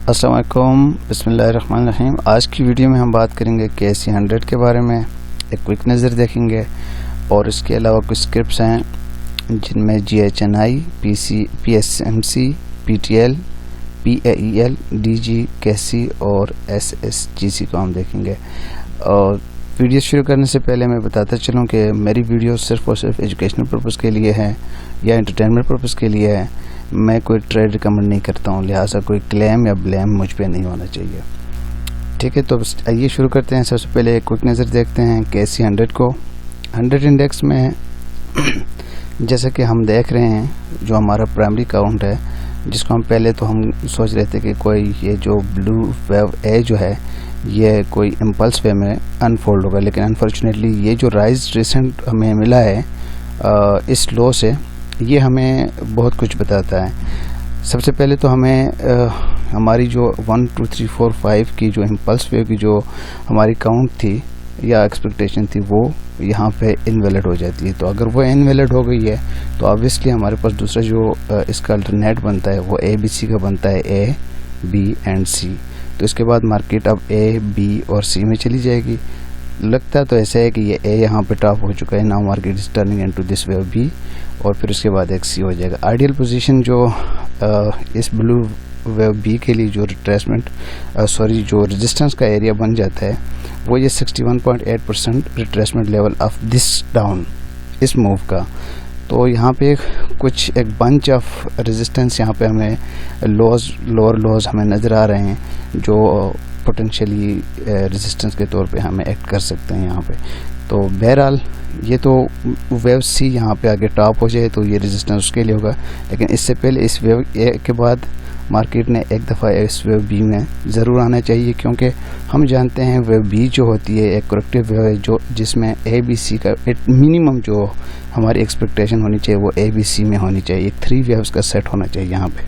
अस्सलाम वालेकुम, बिस्मिल्लाहिर्रहमानिर्रहीम। आज की वीडियो में हम बात करेंगे KSE 100 के बारे में, एक क्विक नज़र देखेंगे और इसके अलावा कुछ स्क्रिप्ट्स हैं जिनमें GHNI, PSMC, PTL, PAEL, DG, KSE और SSGC को हम देखेंगे। और वीडियो शुरू करने से पहले मैं बताता चलूँ कि मेरी वीडियो सिर्फ़ और सिर्फ एजुकेशनल पर्पज़ के लिए है या एंटरटेनमेंट पर्पज़ के लिए है। मैं कोई ट्रेड रिकमेंड नहीं करता हूँ, लिहाजा कोई क्लेम या ब्लेम मुझ पे नहीं होना चाहिए। ठीक है, तो आइए शुरू करते हैं। सबसे पहले एक क्विक नज़र देखते हैं KSE 100 को। 100 इंडेक्स में जैसे कि हम देख रहे हैं, जो हमारा प्राइमरी काउंट है, जिसको हम पहले तो हम सोच रहे थे कि कोई ये जो ब्लू वेव ए जो है ये कोई इम्पल्स वे में अनफोल्ड होगा, लेकिन अनफॉर्चुनेटली ये जो राइज रिसेंट हमें मिला है इस लो से, ये हमें बहुत कुछ बताता है। सबसे पहले तो हमें हमारी जो 1 2 3 4 5 की जो इम्पल्स वेव की जो हमारी काउंट थी या एक्सपेक्टेशन थी, वो यहाँ पे इनवैलिड हो जाती है। तो अगर वो इनवैलिड हो गई है तो ऑब्वियसली हमारे पास दूसरा जो इसका अल्टरनेट बनता है वो ABC का बनता है, A, B एंड C। तो इसके बाद मार्केट अब A, B और C में चली जाएगी। लगता तो ऐसा है कि ये A यहाँ पे टॉप हो चुका है, now market is turning into this wave B, और फिर उसके बाद एक C हो जाएगा। आइडियल पोजीशन जो इस ब्लू वेव B के लिए जो रिट्रेसमेंट जो रेजिस्टेंस का एरिया बन जाता है वो ये 61.8% retracement level of this down, इस मूव का। तो यहाँ पे कुछ एक बंच ऑफ रेजिस्टेंस यहाँ पे हमें लोअर लॉज हमें नज़र आ रहे हैं जो पोटेंशियली रेजिस्टेंस के तौर पे हमें एक्ट कर सकते हैं यहाँ पे। तो बहरहाल ये तो वेव C यहाँ पे आगे टॉप हो जाए तो ये रेजिस्टेंस उसके लिए होगा, लेकिन इससे पहले इस वेव A के बाद मार्केट ने एक दफ़ा इस वेव B में ज़रूर आना चाहिए, क्योंकि हम जानते हैं वेव B जो होती है एक करेक्टिव वेव है जो जिसमें ABC का मिनिमम जो हमारी एक्सपेक्टेशन होनी चाहिए वो ABC में होनी चाहिए। 3 वेव्स का सेट होना चाहिए यहाँ पे।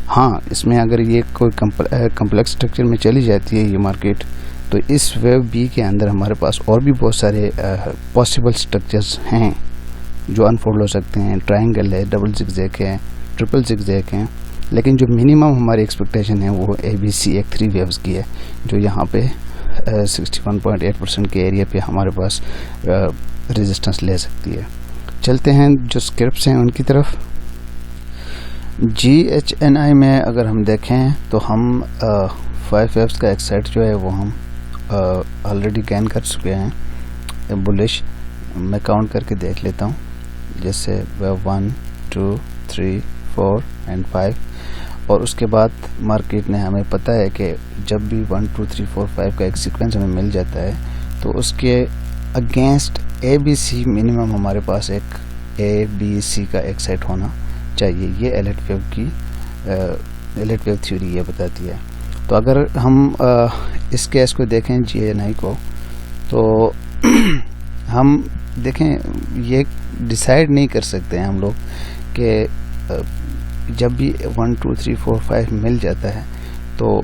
हाँ, इसमें अगर ये कोई कम्प्लेक्स स्ट्रक्चर में चली जाती है ये मार्केट, तो इस वेव B के अंदर हमारे पास और भी बहुत सारे पॉसिबल स्ट्रक्चर्स हैं जो अनफोल्ड हो सकते हैं। ट्रायंगल है, डबल जिगजैग है, ट्रिपल जिगजैग है, लेकिन जो मिनिमम हमारी एक्सपेक्टेशन है वो ABC एक 3 वेव्स की है जो यहाँ पे 61.8% के एरिया पे हमारे पास रेजिस्टेंस ले सकती है। चलते हैं जो स्क्रिप्ट्स हैं उनकी तरफ। GHNI में अगर हम देखें तो हम 5 वेव्स का एक सेट जो है वो हम ऑलरेडी गेन कर चुके हैं बुलिश। मैं काउंट करके देख लेता हूँ, जैसे वेव 1 2 3 4 एंड 5, और उसके बाद मार्केट ने हमें पता है कि जब भी 1 2 3 4 5 का एक सीक्वेंस हमें मिल जाता है तो उसके अगेंस्ट ABC मिनिमम हमारे पास एक ABC का एक सेट होना चाहिए। ये एलिट वेव थ्योरी ये बताती है। तो अगर हम इस केस को देखें GHNI को, तो हम देखें ये डिसाइड नहीं कर सकते हैं हम लोग कि जब भी 1 2 3 4 5 मिल जाता है तो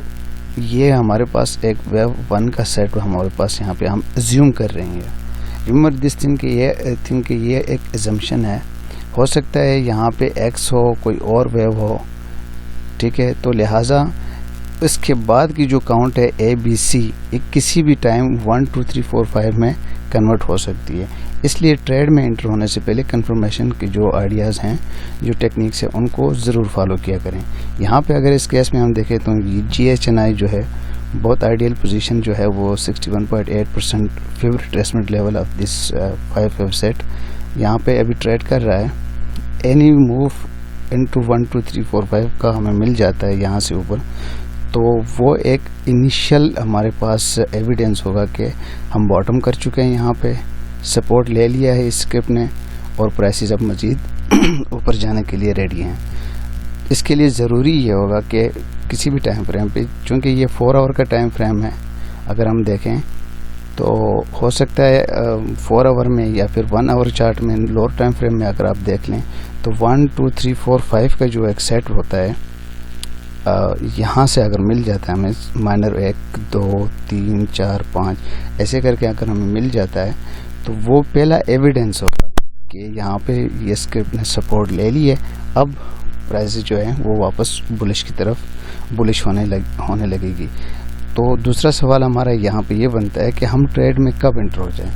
ये हमारे पास एक वेव 1 का सेट हमारे पास यहाँ पे हम अज्यूम कर रहे हैं। रिमेंबर दिस थिंग कि ये एक एजम्पशन है। हो सकता है यहाँ पे X हो, कोई और वेव हो, ठीक है। तो लिहाजा इसके बाद की जो काउंट है ABC एक किसी भी टाइम 1 2 3 4 5 में कन्वर्ट हो सकती है। इसलिए ट्रेड में एंटर होने से पहले कंफर्मेशन के जो आइडियाज़ हैं, जो टेक्निक्स हैं, उनको ज़रूर फॉलो किया करें। यहाँ पे अगर इस केस में हम देखें तो GHNI जो है बहुत आइडियल पोजीशन जो है वो 61.8% favourite retracement level of this 5 wave set यहाँ पे अभी ट्रेड कर रहा है। एनी मूव इनटू 1 2 3 4 5 का हमें मिल जाता है यहाँ से ऊपर, तो वो एक इनिशियल हमारे पास एविडेंस होगा कि हम बॉटम कर चुके हैं, यहाँ पे सपोर्ट ले लिया है इस स्क्रिप्ट ने और प्राइसेस अब मज़ीद ऊपर जाने के लिए रेडी हैं। इसके लिए ज़रूरी ये होगा कि किसी भी टाइम फ्रेम पे, चूँकि ये 4 आवर का टाइम फ्रेम है, अगर हम देखें तो हो सकता है 4 आवर में या फिर 1 आवर चार्ट में लोअर टाइम फ्रेम में अगर आप देख लें तो 1 2 3 4 5 का जो एक सेट होता है यहाँ से अगर मिल जाता है हमें माइनर 1 2 3 4 5 ऐसे करके अगर हमें मिल जाता है तो वो पहला एविडेंस होगा कि यहाँ पे ये स्क्रिप्ट ने सपोर्ट ले ली है। अब प्राइसेस जो है वो वापस बुलिश की तरफ बुलिश होने लगेगी। तो दूसरा सवाल हमारा यहाँ पे ये बनता है कि हम ट्रेड में कब एंटर हो जाएं।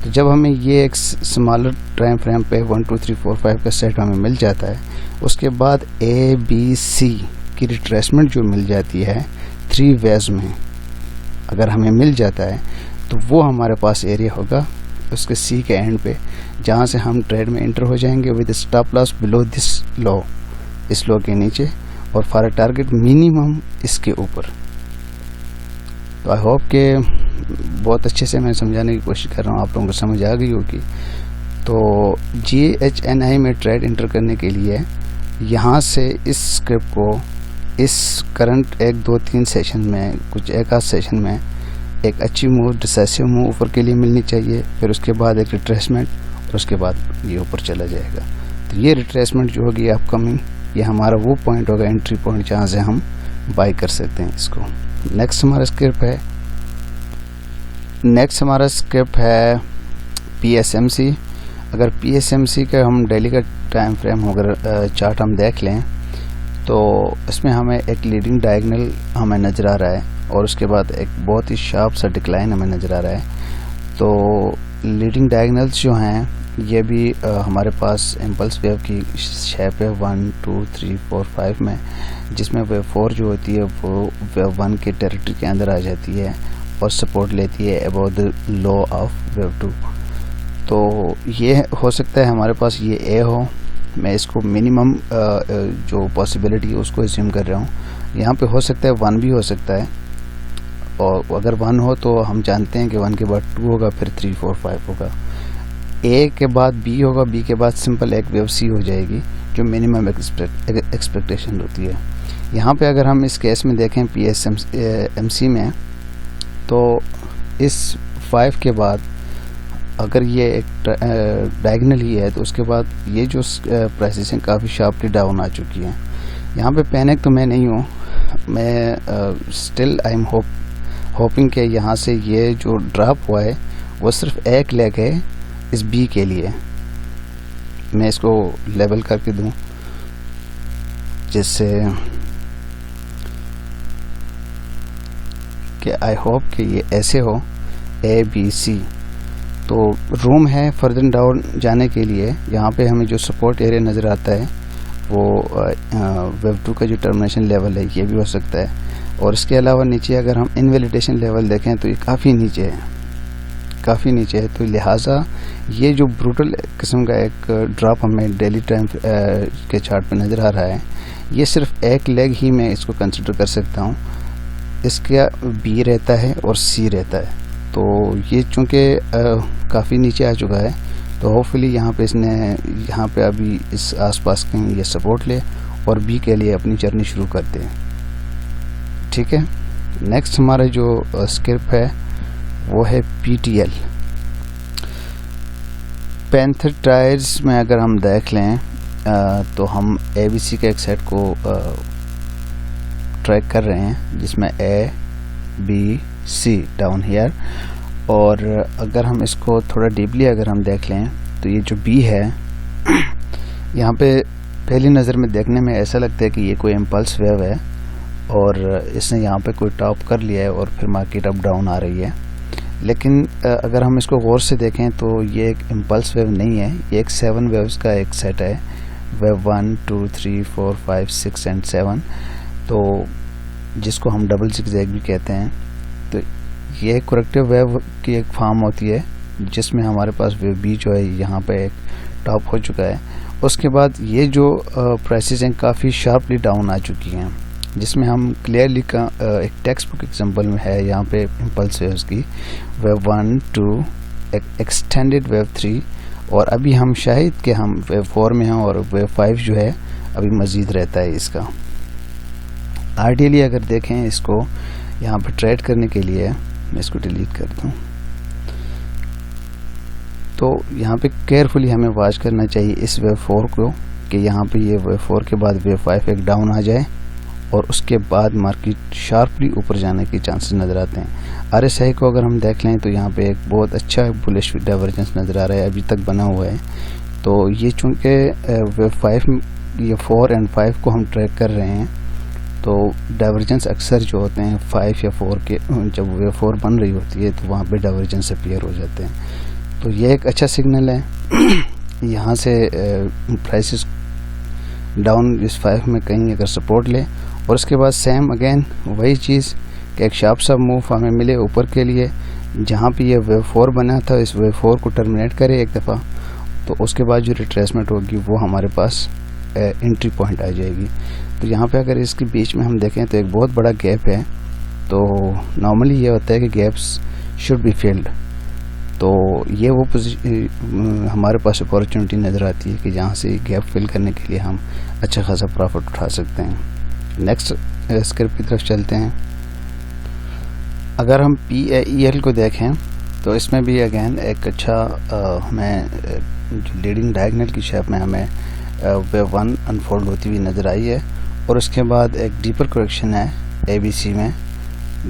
तो जब हमें ये एक स्मॉलर टाइम फ्रेम पे 1 2 3 4 5 का सेट हमें मिल जाता है, उसके बाद ABC की रिट्रेसमेंट जो मिल जाती है 3 वेव्स में अगर हमें मिल जाता है, तो वो हमारे पास एरिया होगा उसके C के एंड पे, जहाँ से हम ट्रेड में एंटर हो जाएंगे with stop loss below this low, इस लो के नीचे, और फॉर अ टारगेट मिनिमम इसके ऊपर। तो आई होप कि बहुत अच्छे से मैं समझाने की कोशिश कर रहा हूँ, आप लोगों को समझ आ गई होगी। तो GHNI में ट्रेड एंटर करने के लिए यहाँ से इस स्क्रिप्ट को इस करंट 1 2 3 सेशन में, कुछ एक आध सेशन में एक अच्छी मूव, डिसाइसिव मूव ऊपर के लिए मिलनी चाहिए, फिर उसके बाद एक रिट्रेसमेंट, और उसके बाद ये ऊपर चला जाएगा। तो ये रिट्रेसमेंट जो होगी अपकमिंग, ये हमारा वो पॉइंट होगा, एंट्री पॉइंट, जहाँ से हम बाई कर सकते हैं इसको। नेक्स्ट हमारा स्क्रिप्ट है PSMC। अगर PSMC का हम डेली का टाइम फ्रेम अगर चार्ट हम देख लें, तो इसमें हमें एक लीडिंग डायगोनल हमें नज़र आ रहा है, और उसके बाद एक बहुत ही शार्प सा डिक्लाइन हमें नज़र आ रहा है। तो लीडिंग डायगोनल्स जो हैं ये भी हमारे पास इम्पल्स वेव की शेप है 1 2 3 4 5 में, जिसमें वेव 4 जो होती है वो वेव 1 के टेरिटरी के अंदर आ जाती है और सपोर्ट लेती है about the low of wave 2। तो ये हो सकता है हमारे पास ये A हो, मैं इसको मिनिमम जो पॉसिबिलिटी है उसको एज्यूम कर रहा हूँ। यहाँ पे हो सकता है 1 भी हो सकता है, और अगर 1 हो तो हम जानते हैं कि 1 के बाद 2 होगा, फिर 3 4 5 होगा। A के बाद B होगा, B के बाद सिंपल एक वेव C हो जाएगी, जो मिनिमम एक्सपेक्टेशन होती है। यहाँ पे अगर हम इस केस में देखें PSMC में, तो इस 5 के बाद अगर ये एक डायगोनल ही है, तो उसके बाद ये जो प्राइसेस हैं काफ़ी शार्पली डाउन आ चुकी हैं। यहाँ पे पैनिक तो मैं नहीं हूँ, मैं स्टिल आई एम होपिंग कि यहाँ से ये जो ड्रॉप हुआ है वो सिर्फ एक लेग है इस B के लिए। मैं इसको लेवल करके दूँ जिससे कि आई होप कि ये ऐसे हो ABC। तो रूम है फर्दर डाउन जाने के लिए। यहाँ पे हमें जो सपोर्ट एरिया नज़र आता है वो वेव 2 का जो टर्मिनेशन लेवल है ये भी हो सकता है, और इसके अलावा नीचे अगर हम इनवैलिडेशन लेवल देखें तो ये काफ़ी नीचे है। तो लिहाजा ये जो ब्रूटल किस्म का एक ड्रॉप हमें डेली टाइम के चार्ट पे नज़र आ रहा है, ये सिर्फ एक लेग ही मैं इसको कंसिडर कर सकता हूँ। इसका B रहता है और C रहता है। तो ये चूँकि काफ़ी नीचे आ चुका है, तो होपफुली यहाँ पे अभी इस आसपास कहीं ये सपोर्ट ले और B के लिए अपनी जर्नी शुरू कर दे। ठीक है, नेक्स्ट हमारा जो स्क्रिप्ट है वो है PTL। पैंथर टायर्स में अगर हम देख लें तो हम ABC के एक सेट को ट्रैक कर रहे हैं, जिसमें A B C down here, और अगर हम इसको थोड़ा डीपली अगर हम देख लें तो ये जो B है यहाँ पे पहली नज़र में देखने में ऐसा लगता है कि ये कोई इम्पल्स वेव है, और इसने यहाँ पे कोई टॉप कर लिया है और फिर मार्केट अप डाउन आ रही है। लेकिन अगर हम इसको गौर से देखें तो ये एक इम्पल्स वेव नहीं है, ये एक 7 वेव्स का एक सेट है, वेव 1 2 3 4 5 6 एंड 7, तो जिसको हम डबल जिगजैग भी कहते हैं। तो ये करेक्टिव वेव की एक फॉर्म होती है, जिसमें हमारे पास वेव B जो है यहाँ पे एक टॉप हो चुका है। उसके बाद ये जो प्राइसेस हैं काफ़ी शार्पली डाउन आ चुकी हैं, जिसमें हम क्लियरली का एक टेक्स्ट बुक एग्जाम्पल में है यहाँ पे इम्पल्स वेव्स की, वेव 1 2 एक्सटेंडेड वेव 3, और अभी हम शायद कि हम वेव 4 में हैं, और वेव 5 जो है अभी मज़ीद रहता है इसका। आइडियली अगर देखें इसको यहाँ पे ट्रेड करने के लिए, मैं इसको डिलीट कर दूँ, तो यहाँ पे केयरफुली हमें वॉच करना चाहिए इस वेव 4 को, कि यहाँ पे ये वेव 4 के बाद वेव 5 एक डाउन आ जाए और उसके बाद मार्केट शार्पली ऊपर जाने के चांसेस नज़र आते हैं। RSI को अगर हम देख लें तो यहाँ पे एक बहुत अच्छा बुलिश डाइवर्जेंस नज़र आ रहा है, अभी तक बना हुआ है। तो ये चूँकि वेव 5 ये 4 एंड 5 को हम ट्रैक कर रहे हैं, تو ڈائیورجنس اکثر جو ہوتے ہیں 5 یا 4 کے جب ویو 4 بن رہی ہوتی ہے تو وہاں پہ ڈائیورجنس اپیئر ہو جاتے ہیں. تو یہ ایک اچھا سگنل ہے. یہاں سے پرائسز ڈاؤن اس 5 میں کہیں اگر سپورٹ لے اور اس کے بعد سیم اگین وہی چیز کہ ایک شارپ سا موو ہمیں ملے اوپر کے لیے جہاں پہ یہ ویو 4 بنا تھا, اس ویو 4 کو ٹرمینیٹ کرے ایک دفعہ, تو اس کے بعد جو ریٹریسمنٹ ہوگی وہ ہمارے پاس انٹری پوائنٹ آ جائے گی. تو یہاں پہ اگر اس کے بیچ میں ہم دیکھیں تو ایک بہت بڑا گیپ ہے. تو نارملی یہ ہوتا ہے کہ گیپس شوڈ بی فلڈ. تو یہ وہ ہمارے پاس اپارچونیٹی نظر آتی ہے کہ جہاں سے گیپ فل کرنے کے لیے ہم اچھا خاصا پروفٹ اٹھا سکتے ہیں. نیکسٹ اسکرپٹ کی طرف چلتے ہیں. اگر ہم PAEL کو دیکھیں تو اس میں بھی اگین ایک اچھا ہمیں لیڈنگ ڈائگنل کی شیپ میں ہمیں ویو 1 انفولڈ ہوتی ہوئی نظر آئی ہے. اور اس کے بعد ایک ڈیپر کریکشن ہے ABC میں.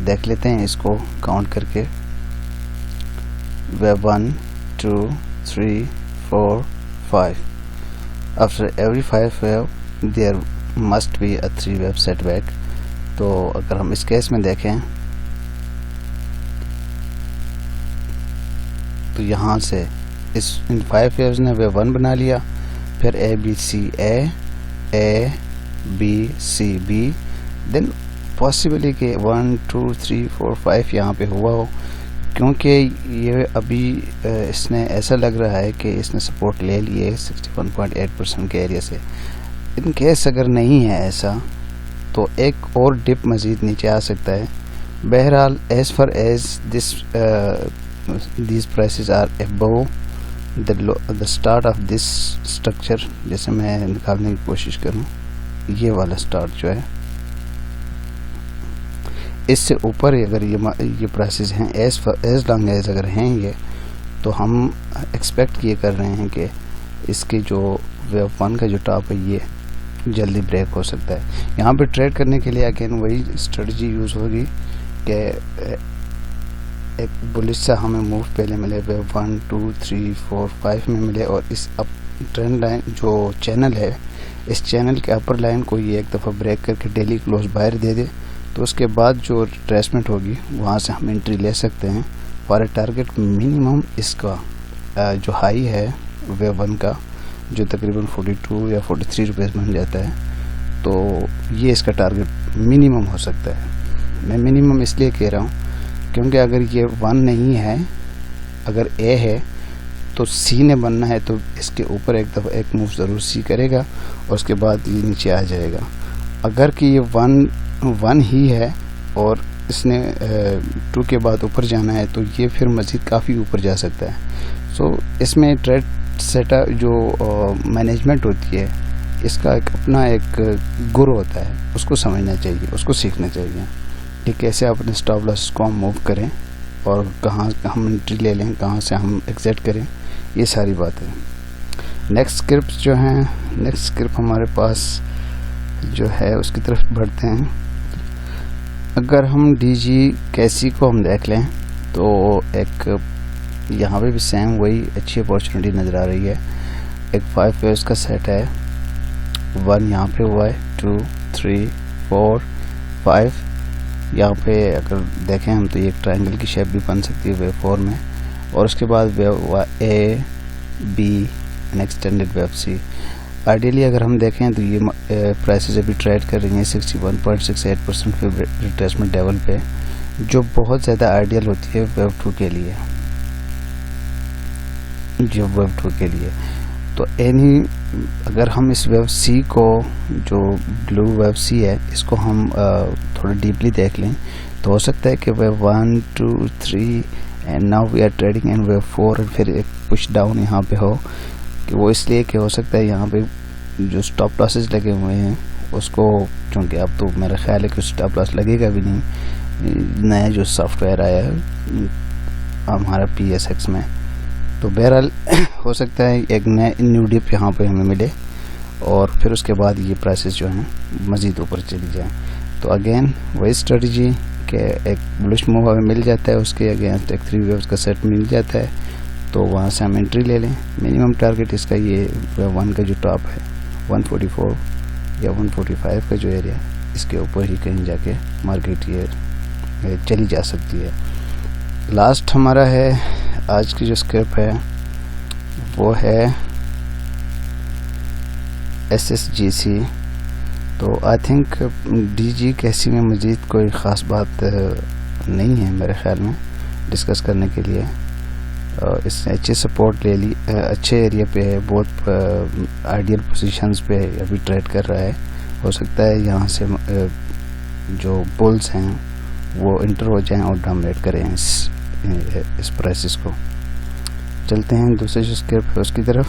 دیکھ لیتے ہیں اس کو کاؤنٹ کر کے. View 1 2 3 4 5. After every 5 wave there must be a 3 wave setback. تو اگر ہم اس کیس میں دیکھیں تو یہاں سے ان 5 ویوز نے ویو 1 بنا لیا, پھر ABCB دین پاسبلی کہ 1 2 3 4 5 یہاں پہ ہوا ہو, کیونکہ یہ ابھی اس نے ایسا لگ رہا ہے کہ اس نے سپورٹ لے لیے 61.8% کے ایریا سے. ان کیس اگر نہیں ہے ایسا تو ایک اور ڈپ مزید نیچے آ سکتا ہے. بہرحال as far as these prices are above the start of this structure, جیسے میں نکالنے کی کوشش کروں, یہ والا سٹارٹ جو ہے اس سے اوپر اگر یہ پرائسز ہیں ایز لانگ ایز اگر ہیں یہ, تو ہم ایکسپیکٹ یہ کر رہے ہیں کہ اس کے جو ویو 1 کا جو ٹاپ ہے یہ جلدی بریک ہو سکتا ہے. یہاں پہ ٹریڈ کرنے کے لیے اگین وہی اسٹریٹجی یوز ہوگی کہ ایک بلش سا ہمیں موو پہلے ملے, ویو 1 2 3 4 5 میں ملے, اور اس اپ ٹرینڈ لائن جو چینل ہے اس چینل کے اپر لائن کو یہ ایک دفعہ بریک کر کے ڈیلی کلوز باہر دے دے, تو اس کے بعد جو ریٹریسمنٹ ہوگی وہاں سے ہم انٹری لے سکتے ہیں. فار اے ٹارگیٹ منیمم اس کا جو ہائی ہے ویو 1 کا جو تقریباً 42 یا 43 روپیز بن جاتا ہے, تو یہ اس کا ٹارگیٹ منیمم ہو سکتا ہے. میں منیمم اس لیے کہہ رہا ہوں کیونکہ اگر یہ 1 نہیں ہے, اگر A ہے تو C نے بننا ہے, تو اس کے اوپر ایک دفعہ ایک موو ضرور C کرے گا اور اس کے بعد یہ نیچے آ جائے گا. اگر کہ یہ 1 ہی ہے اور اس نے 2 کے بعد اوپر جانا ہے تو یہ پھر مزید کافی اوپر جا سکتا ہے. سو اس میں ٹریڈ سیٹ جو مینجمنٹ ہوتی ہے اس کا ایک اپنا ایک گر ہوتا ہے, اس کو سمجھنا چاہیے, اس کو سیکھنا چاہیے کہ کیسے اپنے اسٹاپ لاس کو ہم موو کریں اور کہاں ہم انٹری لے لیں, کہاں سے ہم ایگزٹ کریں, یہ ساری باتیں. نیکسٹ اسکرپٹ جو ہیں, نیکسٹ اسکرپٹ ہمارے پاس جو ہے اس کی طرف بڑھتے ہیں. اگر ہم DG کیسی کو ہم دیکھ لیں تو ایک یہاں پہ بھی سیم وہی اچھی اپارچونیٹی نظر آ رہی ہے. ایک 5 ویوز کا سیٹ ہے, 1 یہاں پہ ہوا ہے, 2 3 4 5. یہاں پہ اگر دیکھیں ہم تو یہ ایک ٹرائنگل کی شیپ بھی بن سکتی ہے ویو 4 میں, اور اس کے بعد wave A B and extended wave C. Ideally اگر ہم دیکھیں تو یہ پرائسز ابھی ٹریڈ کر رہی ہیں 61.68% پہ ریٹریسمنٹ لیول پہ, جو بہت زیادہ آئیڈیل ہوتی ہے ویو 2 کے لیے. تو اگر ہم اس ویو C کو جو بلو ویو C ہے اس کو ہم تھوڑا ڈیپلی دیکھ لیں تو ہو سکتا ہے کہ wave 1 2 3 and now we are trading in wave 4, اور پھر ایک پش ڈاؤن یہاں پہ ہو, کہ وہ اس لیے کہ ہو سکتا ہے یہاں پہ جو سٹاپ لاسز لگے ہوئے ہیں اس کو, چونکہ اب تو میرا خیال ہے کہ سٹاپ لاس لگے گا بھی نہیں, نیا جو سافٹ ویئر آیا ہے ہمارا PSX میں, تو بہرحال ہو سکتا ہے ایک نیو ڈپ یہاں پہ ہمیں ملے اور پھر اس کے بعد یہ پرائسز جو ہیں مزید اوپر چلی جائیں. تو اگین وہی اسٹریٹجی کہ ایک بلش موو ہمیں مل جاتا ہے, اس کے اگینسٹ ایک 3 ویوز کا سیٹ مل جاتا ہے, تو وہاں سے ہم انٹری لے لیں. منیمم ٹارگیٹ اس کا یہ 1 کا جو ٹاپ ہے 144 یا 145 کا جو ایریا اس کے اوپر ہی کہیں جا کے مارکیٹ یہ چلی جا سکتی ہے۔ لاسٹ ہمارا ہے آج کی جو اسکرپ ہے وہ ہے SSGC۔ تو آئی تھنک DG کیسی میں مزید کوئی خاص بات نہیں ہے میرے خیال میں ڈسکس کرنے کے لیے۔ اس نے اچھے سپورٹ لے لی، اچھے ایریا پہ ہے، بہت آئیڈیل پوزیشنز پہ ابھی ٹریڈ کر رہا ہے۔ ہو سکتا ہے یہاں سے جو بولز ہیں وہ انٹر ہو جائیں اور ڈومینیٹ کریں اس پرائسز کو۔ چلتے ہیں دوسرے جو اسکرپ ہے اس کی طرف۔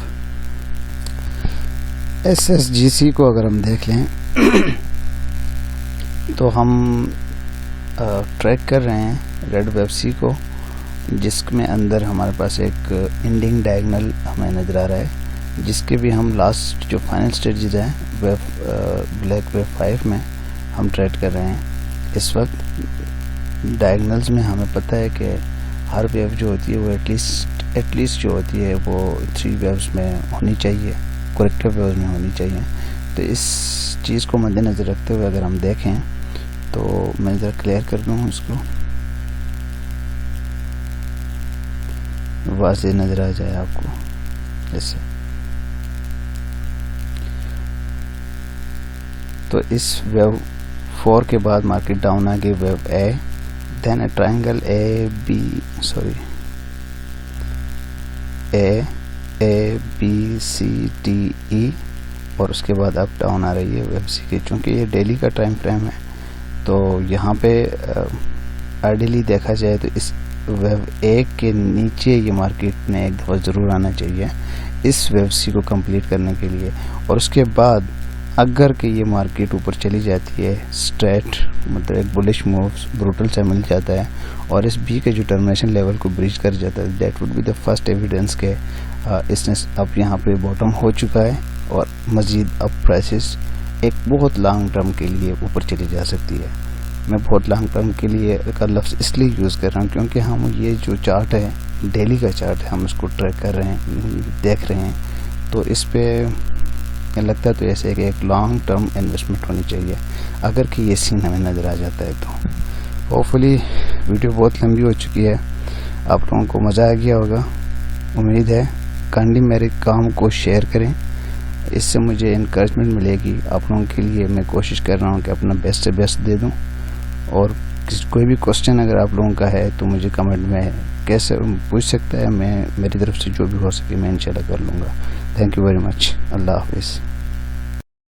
SSGC کو اگر ہم دیکھ لیں تو ہم ٹریک کر رہے ہیں ریڈ ویب سی کو، جس میں اندر ہمارے پاس ایک اینڈنگ ڈائگنل ہمیں نظر آ رہا ہے، جس کے بھی ہم لاسٹ جو فائنل سٹیجز ہیں بلیک ویب 5 میں ہم ٹریڈ کر رہے ہیں۔ اس وقت ڈائگنلز میں ہمیں پتہ ہے کہ ہر ویو جو ہوتی ہے وہ ایٹ لیسٹ جو ہوتی ہے وہ 3 ویوز میں ہونی چاہیے، کریکٹر ویوز میں ہونی چاہیے۔ تو اس چیز کو مد نظر رکھتے ہوئے اگر ہم دیکھیں تو میں ذرا کلیئر کر دوں اس کو، واضح نظر آ جائے آپ کو ایسے۔ تو اس ویو 4 کے بعد مارکیٹ ڈاؤن آ گئی wave A، then a triangle ABCDE، اور اس کے بعد اب ڈاؤن آ رہی ہے ویب سی کی۔ چونکہ یہ ڈیلی کا ٹائم فریم ہے تو یہاں پہ آئیڈیلی دیکھا جائے تو اس ویو 1 کے نیچے یہ مارکیٹ نے ایک دفعہ ضرور آنا چاہیے اس ویب سی کو کمپلیٹ کرنے کے لیے، اور اس کے بعد اگر کہ یہ مارکیٹ اوپر چلی جاتی ہے اسٹریٹ، مطلب ایک بلش موو بروٹل سے مل جاتا ہے اور اس بی کے جو ٹرمینیشن لیول کو بریچ کر جاتا ہے، that would be the first evidence کہ اس نے اب یہاں پہ باٹم ہو چکا ہے اور مزید اب پرائسز ایک بہت لانگ ٹرم کے لیے اوپر چلی جا سکتی ہے۔ میں بہت لانگ ٹرم کے لیے کا لفظ اس لیے یوز کر رہا ہوں کیونکہ ہم یہ جو چارٹ ہے ڈیلی کا چارٹ ہے، ہم اس کو ٹریک کر رہے ہیں، دیکھ رہے ہیں، تو اس پہ لگتا ہے تو ایسے کہ ایک لانگ ٹرم انویسٹمنٹ ہونی چاہیے اگر کہ یہ سین ہمیں نظر آ جاتا ہے۔ تو ہوپفلی ویڈیو بہت لمبی ہو چکی ہے، آپ لوگوں کو مزہ آ گیا ہوگا امید ہے۔ کائنڈلی میرے کام کو شیئر کریں، اس سے مجھے انکریجمنٹ ملے گی۔ آپ لوگوں کے لیے میں کوشش کر رہا ہوں کہ اپنا بیسٹ سے بیسٹ دے دوں، اور کوئی بھی کوسچن اگر آپ لوگوں کا ہے تو مجھے کمنٹ میں کیسے پوچھ سکتا ہے، میں میری طرف سے جو بھی ہو سکے میں انشاءاللہ کر لوں گا۔ تھینک یو ویری مچ، اللہ حافظ۔